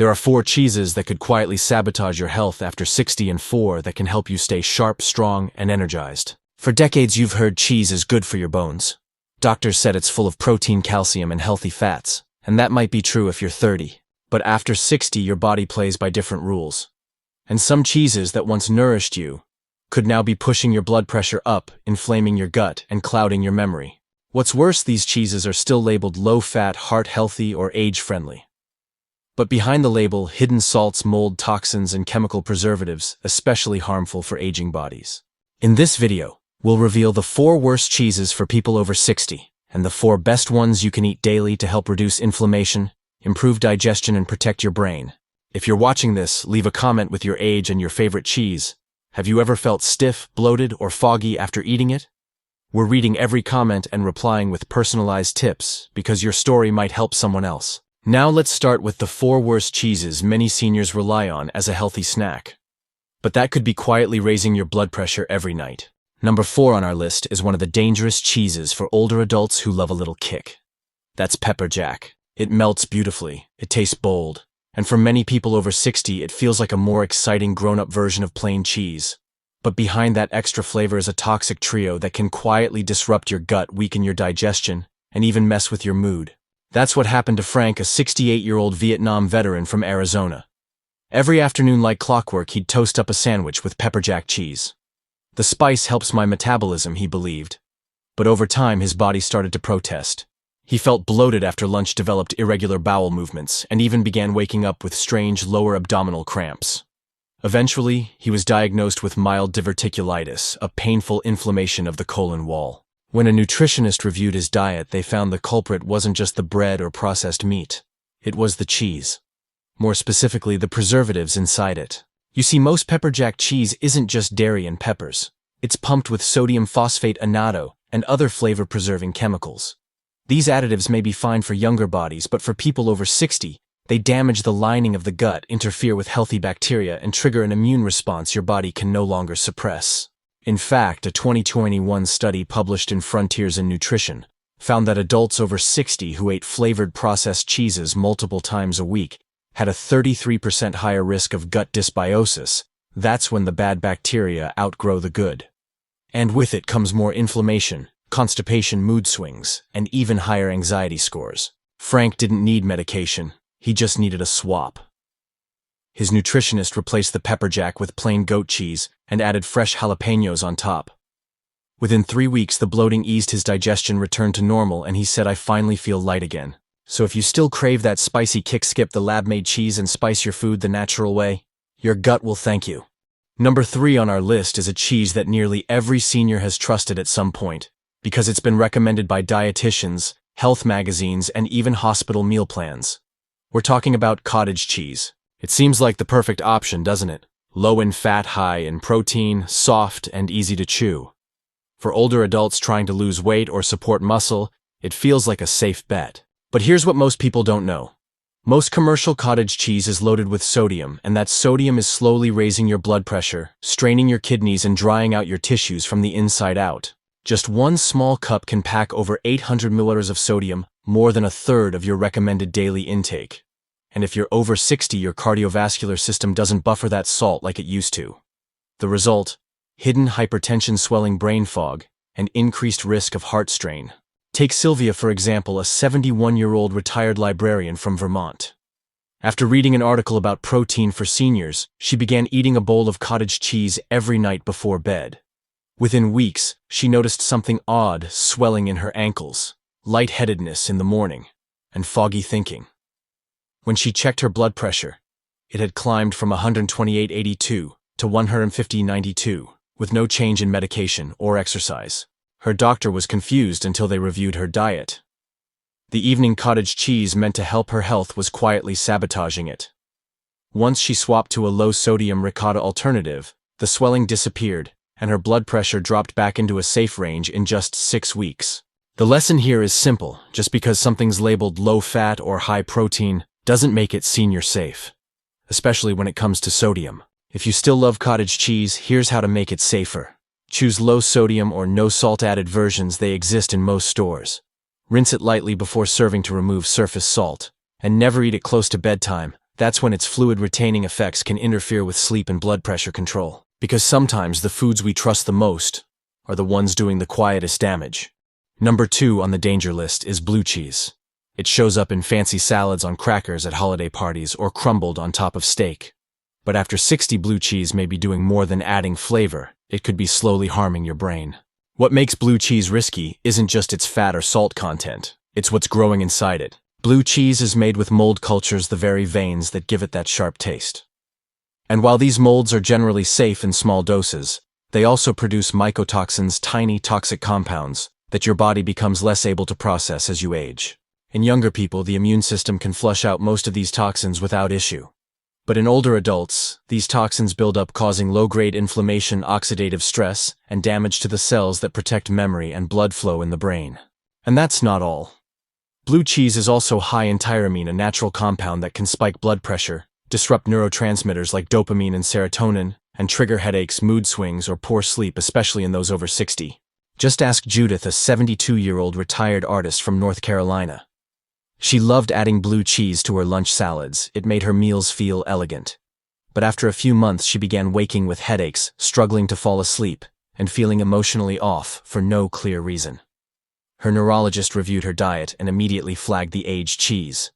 There are 4 cheeses that could quietly sabotage your health after 60 and 4 that can help you stay sharp, strong, and energized. For decades you've heard cheese is good for your bones. Doctors said it's full of protein, calcium, and healthy fats, and that might be true if you're 30. But after 60 your body plays by different rules. And some cheeses that once nourished you could now be pushing your blood pressure up, inflaming your gut, and clouding your memory. What's worse, these cheeses are still labeled low-fat, heart-healthy, or age-friendly. But behind the label, hidden salts, mold, toxins, and chemical preservatives, especially harmful for aging bodies. In this video, we'll reveal the 4 worst cheeses for people over 60, and the 4 best ones you can eat daily to help reduce inflammation, improve digestion, and protect your brain. If you're watching this, leave a comment with your age and your favorite cheese. Have you ever felt stiff, bloated, or foggy after eating it? We're reading every comment and replying with personalized tips, because your story might help someone else. Now let's start with the 4 worst cheeses many seniors rely on as a healthy snack. But that could be quietly raising your blood pressure every night. Number 4 on our list is one of the dangerous cheeses for older adults who love a little kick. That's pepper jack. It melts beautifully, it tastes bold, and for many people over 60 it feels like a more exciting grown-up version of plain cheese. But behind that extra flavor is a toxic trio that can quietly disrupt your gut, weaken your digestion, and even mess with your mood. That's what happened to Frank, a 68-year-old Vietnam veteran from Arizona. Every afternoon like clockwork he'd toast up a sandwich with pepper jack cheese. The spice helps my metabolism, he believed. But over time his body started to protest. He felt bloated after lunch, developed irregular bowel movements, and even began waking up with strange lower abdominal cramps. Eventually, he was diagnosed with mild diverticulitis, a painful inflammation of the colon wall. When a nutritionist reviewed his diet, they found the culprit wasn't just the bread or processed meat. It was the cheese. More specifically, the preservatives inside it. You see, most pepper jack cheese isn't just dairy and peppers. It's pumped with sodium phosphate annatto and other flavor-preserving chemicals. These additives may be fine for younger bodies, but for people over 60, they damage the lining of the gut, interfere with healthy bacteria, and trigger an immune response your body can no longer suppress. In fact, a 2021 study published in Frontiers in Nutrition found that adults over 60 who ate flavored processed cheeses multiple times a week had a 33% higher risk of gut dysbiosis. That's when the bad bacteria outgrow the good. And with it comes more inflammation, constipation, mood swings, and even higher anxiety scores. Frank didn't need medication, he just needed a swap. His nutritionist replaced the pepper jack with plain goat cheese and added fresh jalapenos on top. Within 3 weeks, the bloating eased, his digestion returned to normal, and he said, "I finally feel light again." So if you still crave that spicy kick, skip the lab-made cheese and spice your food the natural way. Your gut will thank you. Number 3 on our list is a cheese that nearly every senior has trusted at some point, because it's been recommended by dietitians, health magazines, and even hospital meal plans. We're talking about cottage cheese. It seems like the perfect option, doesn't it? Low in fat, high in protein, soft, and easy to chew. For older adults trying to lose weight or support muscle, it feels like a safe bet. But here's what most people don't know. Most commercial cottage cheese is loaded with sodium, and that sodium is slowly raising your blood pressure, straining your kidneys, and drying out your tissues from the inside out. Just one small cup can pack over 800 milliliters of sodium, more than a third of your recommended daily intake. And if you're over 60, your cardiovascular system doesn't buffer that salt like it used to. The result? Hidden hypertension, swelling, brain fog, and increased risk of heart strain. Take Sylvia, for example, a 71-year-old retired librarian from Vermont. After reading an article about protein for seniors, she began eating a bowl of cottage cheese every night before bed. Within weeks, she noticed something odd, swelling in her ankles, lightheadedness in the morning, and foggy thinking. When she checked her blood pressure, it had climbed from 128/82 to 150/92, with no change in medication or exercise. Her doctor was confused until they reviewed her diet. The evening cottage cheese meant to help her health was quietly sabotaging it. Once she swapped to a low-sodium ricotta alternative, the swelling disappeared, and her blood pressure dropped back into a safe range in just 6 weeks. The lesson here is simple: just because something's labeled low-fat or high-protein doesn't make it senior safe, especially when it comes to sodium. If you still love cottage cheese, here's how to make it safer. Choose low-sodium or no-salt-added versions. They exist in most stores. Rinse it lightly before serving to remove surface salt, and never eat it close to bedtime. That's when its fluid-retaining effects can interfere with sleep and blood pressure control. Because sometimes the foods we trust the most are the ones doing the quietest damage. Number 2 on the danger list is blue cheese. It shows up in fancy salads on crackers at holiday parties or crumbled on top of steak. But after 60, blue cheese may be doing more than adding flavor. It could be slowly harming your brain. What makes blue cheese risky isn't just its fat or salt content, it's what's growing inside it. Blue cheese is made with mold cultures, the very veins that give it that sharp taste. And while these molds are generally safe in small doses, they also produce mycotoxins, tiny toxic compounds, that your body becomes less able to process as you age. In younger people, the immune system can flush out most of these toxins without issue. But in older adults, these toxins build up, causing low-grade inflammation, oxidative stress, and damage to the cells that protect memory and blood flow in the brain. And that's not all. Blue cheese is also high in tyramine, a natural compound that can spike blood pressure, disrupt neurotransmitters like dopamine and serotonin, and trigger headaches, mood swings, or poor sleep, especially in those over 60. Just ask Judith, a 72-year-old retired artist from North Carolina. She loved adding blue cheese to her lunch salads. It made her meals feel elegant. But after a few months, she began waking with headaches, struggling to fall asleep, and feeling emotionally off for no clear reason. Her neurologist reviewed her diet and immediately flagged the aged cheese.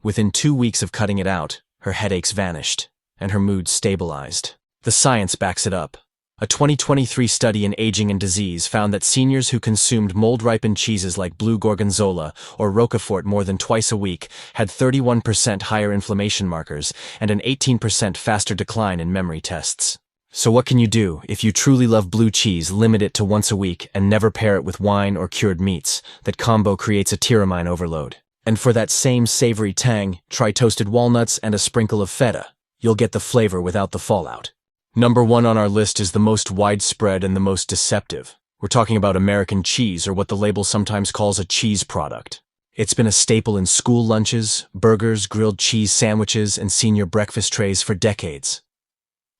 Within 2 weeks of cutting it out, her headaches vanished, and her mood stabilized. The science backs it up. A 2023 study in Aging and Disease found that seniors who consumed mold-ripened cheeses like blue gorgonzola or Roquefort more than twice a week had 31% higher inflammation markers and an 18% faster decline in memory tests. So what can you do? If you truly love blue cheese, limit it to once a week and never pair it with wine or cured meats. That combo creates a tyramine overload. And for that same savory tang, try toasted walnuts and a sprinkle of feta. You'll get the flavor without the fallout. Number 1 on our list is the most widespread and the most deceptive. We're talking about American cheese, or what the label sometimes calls a cheese product. It's been a staple in school lunches, burgers, grilled cheese sandwiches, and senior breakfast trays for decades.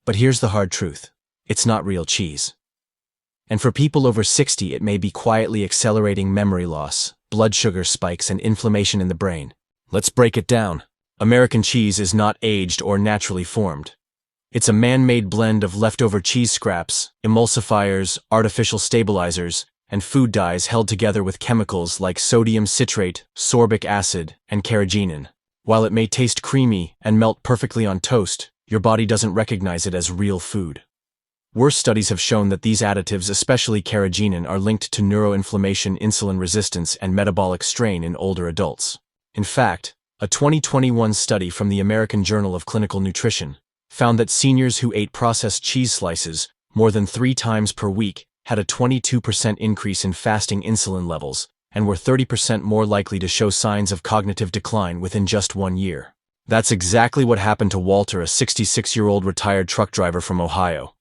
But here's the hard truth. It's not real cheese. And for people over 60, it may be quietly accelerating memory loss, blood sugar spikes, and inflammation in the brain. Let's break it down. American cheese is not aged or naturally formed. It's a man-made blend of leftover cheese scraps, emulsifiers, artificial stabilizers, and food dyes held together with chemicals like sodium citrate, sorbic acid, and carrageenan. While it may taste creamy and melt perfectly on toast, your body doesn't recognize it as real food. Worse studies have shown that these additives, especially carrageenan, are linked to neuroinflammation, insulin resistance, and metabolic strain in older adults. In fact, a 2021 study from the American Journal of Clinical Nutrition found that seniors who ate processed cheese slices more than 3 times per week had a 22% increase in fasting insulin levels and were 30% more likely to show signs of cognitive decline within just 1 year. That's exactly what happened to Walter, a 66-year-old retired truck driver from Ohio.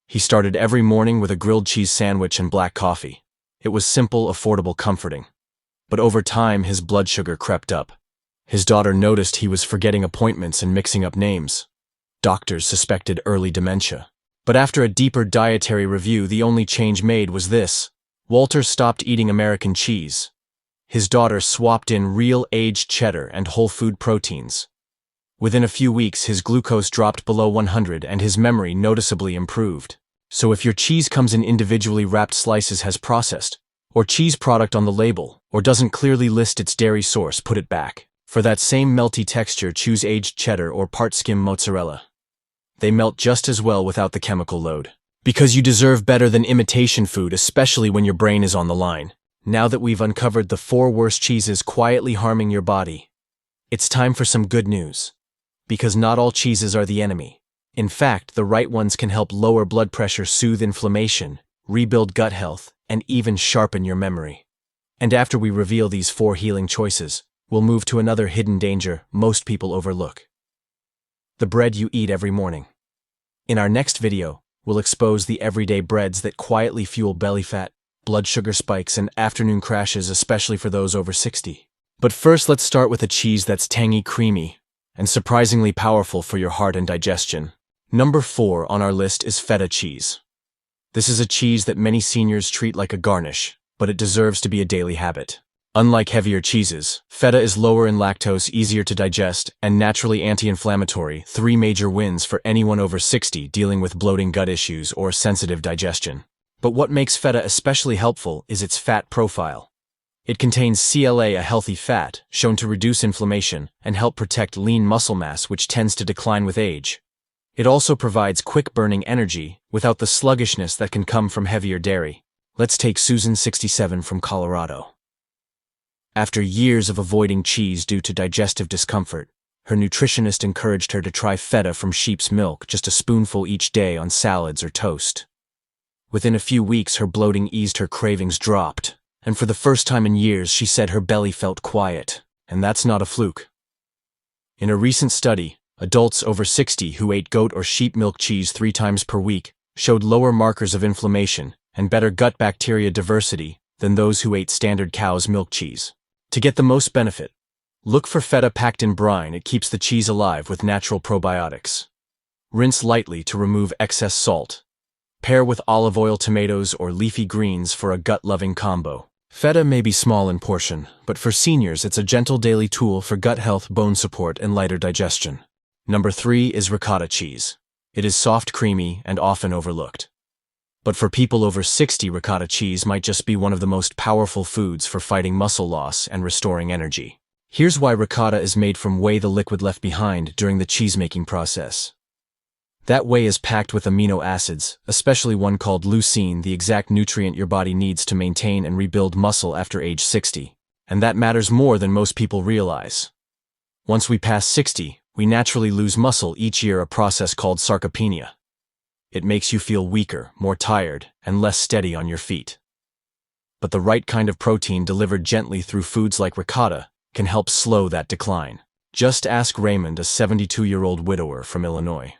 He started every morning with a grilled cheese sandwich and black coffee. It was simple, affordable, comforting. But over time, his blood sugar crept up. His daughter noticed he was forgetting appointments and mixing up names. Doctors suspected early dementia. But after a deeper dietary review, the only change made was this. Walter stopped eating American cheese. His daughter swapped in real aged cheddar and whole food proteins. Within a few weeks, his glucose dropped below 100 and his memory noticeably improved. So if your cheese comes in individually wrapped slices, has processed, or cheese product on the label, or doesn't clearly list its dairy source, put it back. For that same melty texture, choose aged cheddar or part-skim mozzarella. They melt just as well without the chemical load. Because you deserve better than imitation food, especially when your brain is on the line. Now that we've uncovered the 4 worst cheeses quietly harming your body, it's time for some good news. Because not all cheeses are the enemy. In fact, the right ones can help lower blood pressure, soothe inflammation, rebuild gut health, and even sharpen your memory. And after we reveal these 4 healing choices, we'll move to another hidden danger most people overlook. The bread you eat every morning. In our next video, we'll expose the everyday breads that quietly fuel belly fat, blood sugar spikes, and afternoon crashes, especially for those over 60. But first, let's start with a cheese that's tangy, creamy, and surprisingly powerful for your heart and digestion. Number 4 on our list is feta cheese. This is a cheese that many seniors treat like a garnish, but it deserves to be a daily habit. Unlike heavier cheeses, feta is lower in lactose, easier to digest, and naturally anti-inflammatory, three major wins for anyone over 60 dealing with bloating gut issues or sensitive digestion. But what makes feta especially helpful is its fat profile. It contains CLA, a healthy fat, shown to reduce inflammation and help protect lean muscle mass, which tends to decline with age. It also provides quick-burning energy without the sluggishness that can come from heavier dairy. Let's take Susan, 67, from Colorado. After years of avoiding cheese due to digestive discomfort, her nutritionist encouraged her to try feta from sheep's milk, just a spoonful each day on salads or toast. Within a few weeks, her bloating eased, her cravings dropped, and for the first time in years, she said her belly felt quiet, and that's not a fluke. In a recent study, adults over 60 who ate goat or sheep milk cheese 3 times per week showed lower markers of inflammation and better gut bacteria diversity than those who ate standard cow's milk cheese. To get the most benefit, look for feta packed in brine. It keeps the cheese alive with natural probiotics. Rinse lightly to remove excess salt. Pair with olive oil, tomatoes, or leafy greens for a gut-loving combo. Feta may be small in portion, but for seniors it's a gentle daily tool for gut health, bone support, and lighter digestion. Number 3 is ricotta cheese. It is soft, creamy, and often overlooked. But for people over 60, ricotta cheese might just be one of the most powerful foods for fighting muscle loss and restoring energy. Here's why ricotta is made from whey, the liquid left behind during the cheese-making process. That whey is packed with amino acids, especially one called leucine, the exact nutrient your body needs to maintain and rebuild muscle after age 60. And that matters more than most people realize. Once we pass 60, we naturally lose muscle each year, a process called sarcopenia. It makes you feel weaker, more tired, and less steady on your feet. But the right kind of protein delivered gently through foods like ricotta can help slow that decline. Just ask Raymond, a 72-year-old widower from Illinois.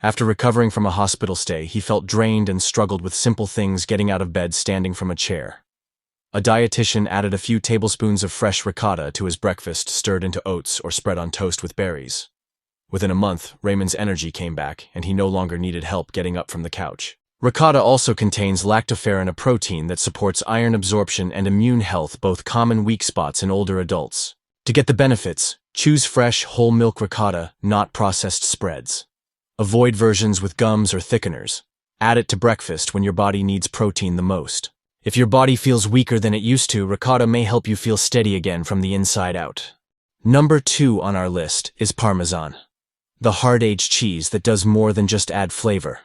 After recovering from a hospital stay, he felt drained and struggled with simple things, getting out of bed, standing from a chair. A dietitian added a few tablespoons of fresh ricotta to his breakfast, stirred into oats or spread on toast with berries. Within a month, Raymond's energy came back, and he no longer needed help getting up from the couch. Ricotta also contains lactoferrin, a protein that supports iron absorption and immune health, both common weak spots in older adults. To get the benefits, choose fresh, whole milk ricotta, not processed spreads. Avoid versions with gums or thickeners. Add it to breakfast when your body needs protein the most. If your body feels weaker than it used to, ricotta may help you feel steady again from the inside out. Number 2 on our list is Parmesan. The hard-aged cheese that does more than just add flavor.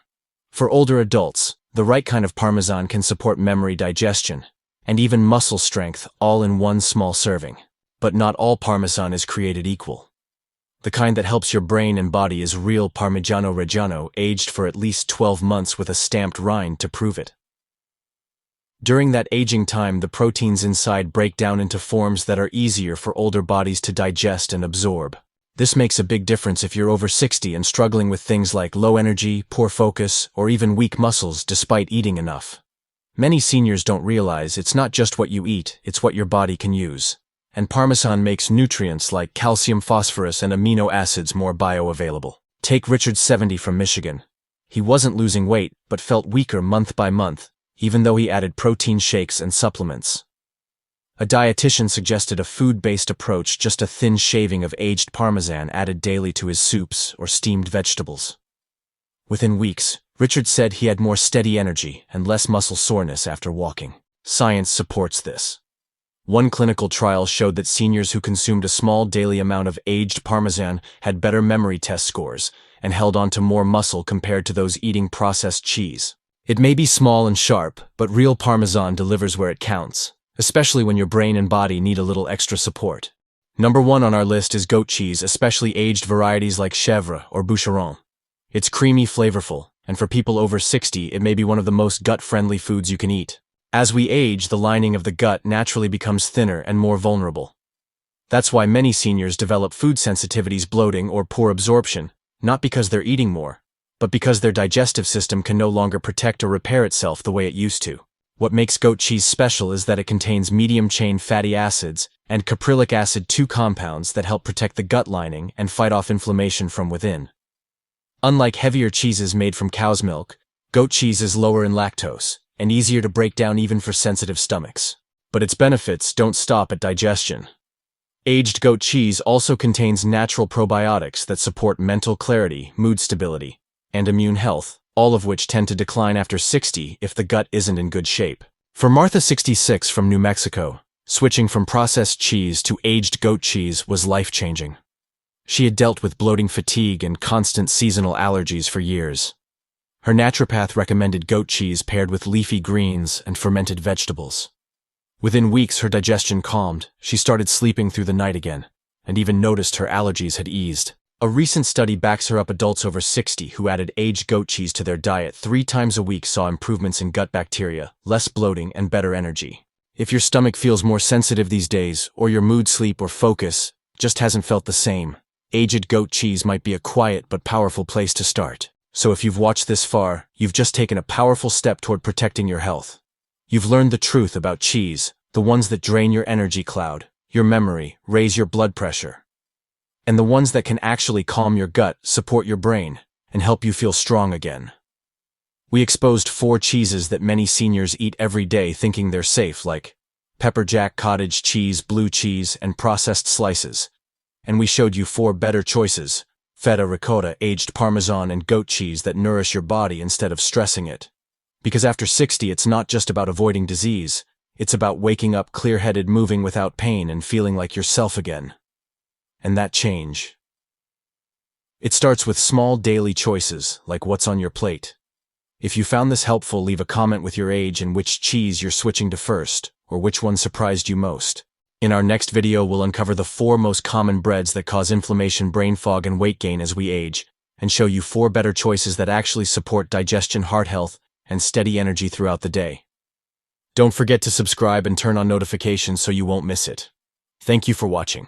For older adults, the right kind of Parmesan can support memory, digestion, and even muscle strength, all in one small serving. But not all Parmesan is created equal. The kind that helps your brain and body is real Parmigiano Reggiano, aged for at least 12 months with a stamped rind to prove it. During that aging time, the proteins inside break down into forms that are easier for older bodies to digest and absorb. This makes a big difference if you're over 60 and struggling with things like low energy, poor focus, or even weak muscles despite eating enough. Many seniors don't realize it's not just what you eat, it's what your body can use. And Parmesan makes nutrients like calcium, phosphorus, and amino acids more bioavailable. Take Richard, 70, from Michigan. He wasn't losing weight, but felt weaker month by month, even though he added protein shakes and supplements. A dietitian suggested a food-based approach, just a thin shaving of aged Parmesan added daily to his soups or steamed vegetables. Within weeks, Richard said he had more steady energy and less muscle soreness after walking. Science supports this. One clinical trial showed that seniors who consumed a small daily amount of aged Parmesan had better memory test scores and held on to more muscle compared to those eating processed cheese. It may be small and sharp, but real Parmesan delivers where it counts, especially when your brain and body need a little extra support. Number 1 on our list is goat cheese, especially aged varieties like chèvre or boucheron. It's creamy, flavorful, and for people over 60, it may be one of the most gut-friendly foods you can eat. As we age, the lining of the gut naturally becomes thinner and more vulnerable. That's why many seniors develop food sensitivities, bloating, or poor absorption, not because they're eating more, but because their digestive system can no longer protect or repair itself the way it used to. What makes goat cheese special is that it contains medium-chain fatty acids and caprylic acid, 2 compounds that help protect the gut lining and fight off inflammation from within. Unlike heavier cheeses made from cow's milk, goat cheese is lower in lactose and easier to break down even for sensitive stomachs. But its benefits don't stop at digestion. Aged goat cheese also contains natural probiotics that support mental clarity, mood stability, and immune health, all of which tend to decline after 60 if the gut isn't in good shape. For Martha, 66, from New Mexico, switching from processed cheese to aged goat cheese was life-changing. She had dealt with bloating fatigue and constant seasonal allergies for years. Her naturopath recommended goat cheese paired with leafy greens and fermented vegetables. Within weeks, her digestion calmed, she started sleeping through the night again, and even noticed her allergies had eased. A recent study backs her up. Adults over 60 who added aged goat cheese to their diet 3 times a week saw improvements in gut bacteria, less bloating, and better energy. If your stomach feels more sensitive these days, or your mood, sleep, or focus just hasn't felt the same, aged goat cheese might be a quiet but powerful place to start. So if you've watched this far, you've just taken a powerful step toward protecting your health. You've learned the truth about cheese, the ones that drain your energy cloud, your memory, raise your blood pressure, and the ones that can actually calm your gut, support your brain, and help you feel strong again. We exposed 4 cheeses that many seniors eat every day thinking they're safe, like pepper jack, cottage cheese, blue cheese, and processed slices. And we showed you 4 better choices: feta, ricotta, aged Parmesan, and goat cheese that nourish your body instead of stressing it. Because after 60, it's not just about avoiding disease, it's about waking up clear-headed, moving without pain, and feeling like yourself again. And that change, it starts with small daily choices, like what's on your plate. If you found this helpful, leave a comment with your age and which cheese you're switching to first, or which one surprised you most. In our next video, we'll uncover the 4 most common breads that cause inflammation, brain fog, and weight gain as we age, and show you 4 better choices that actually support digestion, heart health, and steady energy throughout the day. Don't forget to subscribe and turn on notifications so you won't miss it. Thank you for watching.